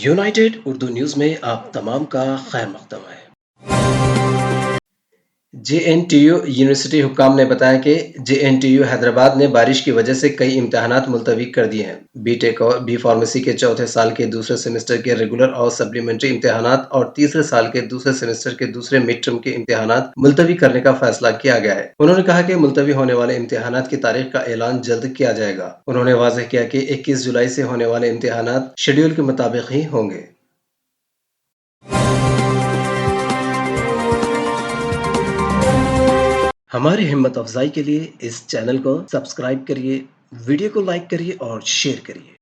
United Urdu news में आप तमाम का खैर मकदम है। जेएनटीयू यूनिवर्सिटी हुक्काम ने बताया कि जेएनटीयू हैदराबाद ने बारिश की वजह से कई इम्तहानात मुलतवी कर दिए हैं। बीटेक और बी फार्मेसी के चौथे साल के दूसरे सेमेस्टर के रेगुलर और सप्लीमेंट्री इम्तहानात और तीसरे साल के दूसरे सेमेस्टर के दूसरे मिड टर्म के इम्तहानात मुलतवी करने का फैसला किया गया है। उन्होंने कहा कि मुलतवी होने वाले इम्तहानात की तारीख का ऐलान जल्द किया जाएगा। उन्होंने वाज़ेह किया कि 21 जुलाई से होने वाले इम्तहानात शेड्यूल के मुताबिक ही होंगे। हमारी हिम्मत अफजाई के लिए इस चैनल को सब्सक्राइब करिए, वीडियो को लाइक करिए और शेयर करिए।